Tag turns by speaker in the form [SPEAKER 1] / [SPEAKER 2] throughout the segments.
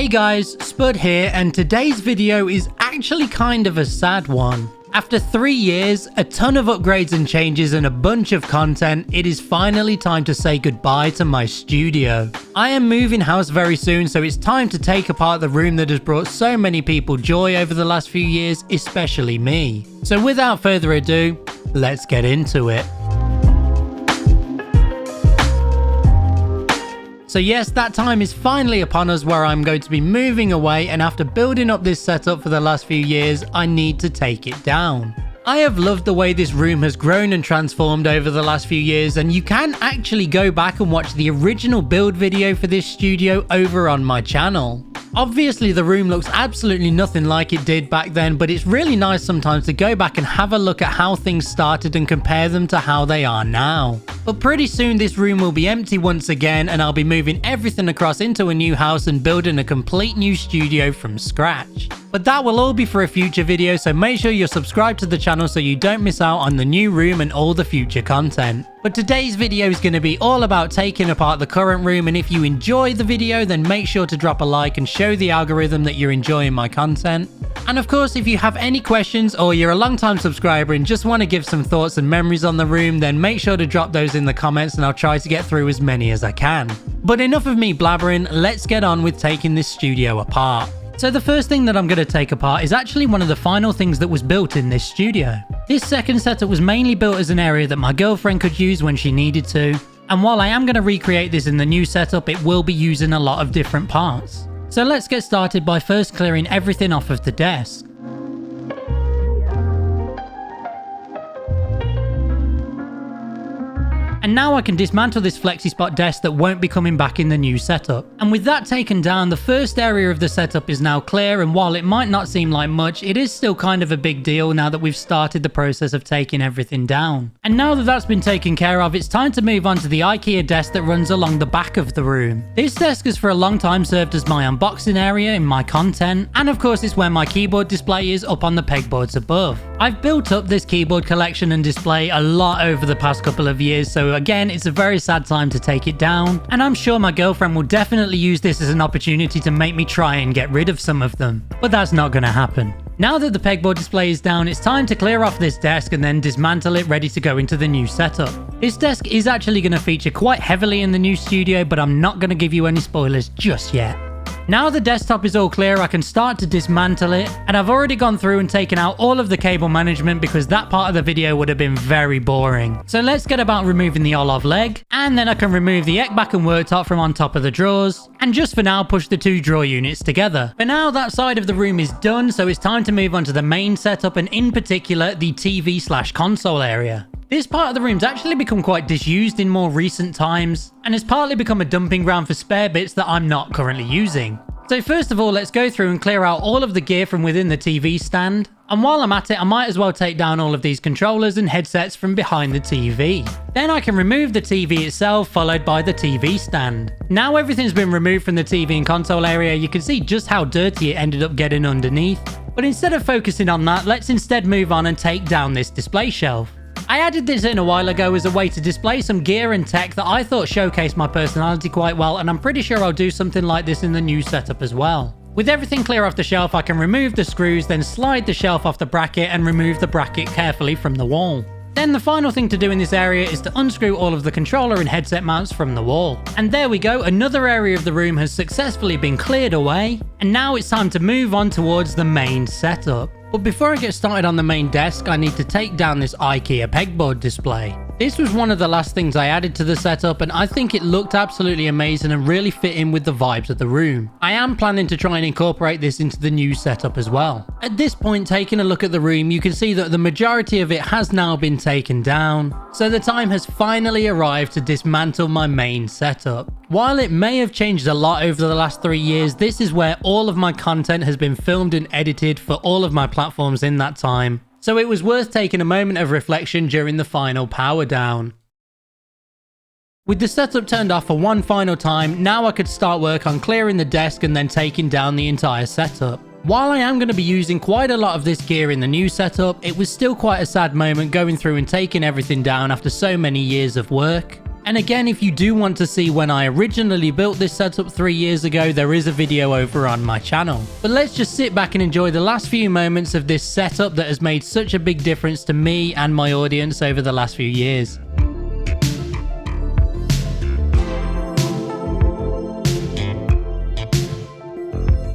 [SPEAKER 1] Hey guys, Spudd here, and today's video is actually kind of a sad one. After 3 years, a ton of upgrades and changes and a bunch of content, it is finally time to say goodbye to my studio. I am moving house very soon, so it's time to take apart the room that has brought so many people joy over the last few years, especially me. So without further ado, let's get into it. So yes, that time is finally upon us where I'm going to be moving away, and after building up this setup for the last few years, I need to take it down. I have loved the way this room has grown and transformed over the last few years, and you can actually go back and watch the original build video for this studio over on my channel. Obviously the room looks absolutely nothing like it did back then, but it's really nice sometimes to go back and have a look at how things started and compare them to how they are now. But pretty soon this room will be empty once again, and I'll be moving everything across into a new house and building a complete new studio from scratch. But that will all be for a future video, so make sure you're subscribed to the channel so you don't miss out on the new room and all the future content. But today's video is going to be all about taking apart the current room, and if you enjoy the video then make sure to drop a like and show the algorithm that you're enjoying my content. And of course, if you have any questions or you're a long time subscriber and just want to give some thoughts and memories on the room, then make sure to drop those in the comments and I'll try to get through as many as I can. But enough of me blabbering, let's get on with taking this studio apart. So the first thing that I'm going to take apart is actually one of the final things that was built in this studio. This second setup was mainly built as an area that my girlfriend could use when she needed to. And while I am going to recreate this in the new setup, it will be using a lot of different parts. So let's get started by first clearing everything off of the desk. And now I can dismantle this FlexiSpot desk that won't be coming back in the new setup. And with that taken down, the first area of the setup is now clear, and while it might not seem like much, it is still kind of a big deal now that we've started the process of taking everything down. And now that that's been taken care of, it's time to move on to the IKEA desk that runs along the back of the room. This desk has for a long time served as my unboxing area in my content, and of course it's where my keyboard display is up on the pegboards above. I've built up this keyboard collection and display a lot over the past couple of years, so again, it's a very sad time to take it down, and I'm sure my girlfriend will definitely use this as an opportunity to make me try and get rid of some of them. But that's not going to happen. Now that the pegboard display is down, it's time to clear off this desk and then dismantle it ready to go into the new setup. This desk is actually going to feature quite heavily in the new studio, but I'm not going to give you any spoilers just yet. Now the desktop is all clear, I can start to dismantle it, and I've already gone through and taken out all of the cable management because that part of the video would have been very boring. So let's get about removing the Olov leg, and then I can remove the Ekbak and worktop from on top of the drawers, and just for now push the two drawer units together. For now that side of the room is done, so it's time to move on to the main setup, and in particular the TV/console area. This part of the room's actually become quite disused in more recent times, and has partly become a dumping ground for spare bits that I'm not currently using. So first of all, let's go through and clear out all of the gear from within the TV stand. And while I'm at it, I might as well take down all of these controllers and headsets from behind the TV. Then I can remove the TV itself, followed by the TV stand. Now everything's been removed from the TV and console area, you can see just how dirty it ended up getting underneath. But instead of focusing on that, let's instead move on and take down this display shelf. I added this in a while ago as a way to display some gear and tech that I thought showcased my personality quite well, and I'm pretty sure I'll do something like this in the new setup as well. With everything clear off the shelf, I can remove the screws, then slide the shelf off the bracket and remove the bracket carefully from the wall. Then the final thing to do in this area is to unscrew all of the controller and headset mounts from the wall. And there we go, another area of the room has successfully been cleared away, and now it's time to move on towards the main setup. But before I get started on the main desk, I need to take down this IKEA pegboard display. This was one of the last things I added to the setup, and I think it looked absolutely amazing and really fit in with the vibes of the room. I am planning to try and incorporate this into the new setup as well. At this point, taking a look at the room, you can see that the majority of it has now been taken down. So the time has finally arrived to dismantle my main setup. While it may have changed a lot over the last 3 years, this is where all of my content has been filmed and edited for all of my platforms in that time. So it was worth taking a moment of reflection during the final power down. With the setup turned off for one final time, now I could start work on clearing the desk and then taking down the entire setup. While I am going to be using quite a lot of this gear in the new setup, it was still quite a sad moment going through and taking everything down after so many years of work. And again, if you do want to see when I originally built this setup 3 years ago, there is a video over on my channel. But let's just sit back and enjoy the last few moments of this setup that has made such a big difference to me and my audience over the last few years.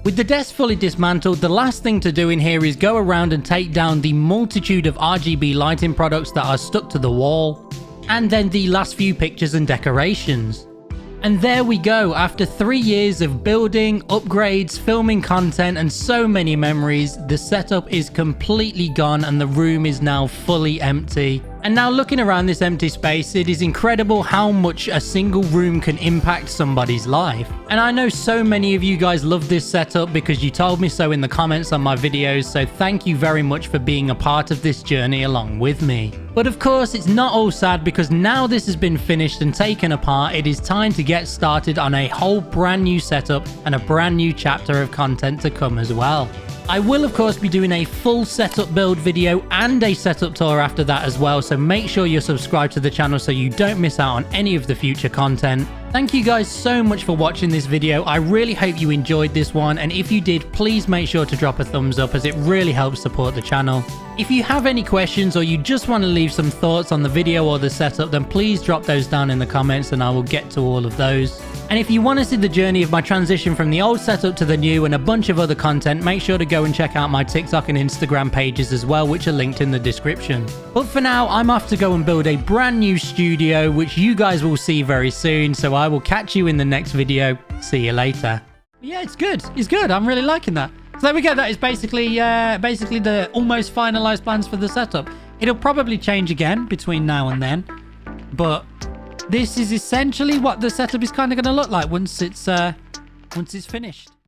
[SPEAKER 1] With the desk fully dismantled, the last thing to do in here is go around and take down the multitude of RGB lighting products that are stuck to the wall, and then the last few pictures and decorations. And there we go, after 3 years of building, upgrades, filming content, and so many memories, the setup is completely gone and the room is now fully empty. And now looking around this empty space, it is incredible how much a single room can impact somebody's life. And I know so many of you guys love this setup because you told me so in the comments on my videos, so thank you very much for being a part of this journey along with me. But of course, it's not all sad because now this has been finished and taken apart, it is time to get started on a whole brand new setup and a brand new chapter of content to come as well. I will of course be doing a full setup build video and a setup tour after that as well, so make sure you're subscribed to the channel so you don't miss out on any of the future content. Thank you guys so much for watching this video. I really hope you enjoyed this one, and if you did, please make sure to drop a thumbs up as it really helps support the channel. If you have any questions or you just want to leave some thoughts on the video or the setup, then please drop those down in the comments and I will get to all of those. And if you want to see the journey of my transition from the old setup to the new and a bunch of other content, make sure to go and check out my TikTok and Instagram pages as well, which are linked in the description. But for now, I'm off to go and build a brand new studio, which you guys will see very soon, so I will catch you in the next video. See you later. Yeah, it's good. It's good. I'm really liking that. So there we go. That is basically the almost finalized plans for the setup. It'll probably change again between now and then, but this is essentially what the setup is kind of going to look like once it's finished.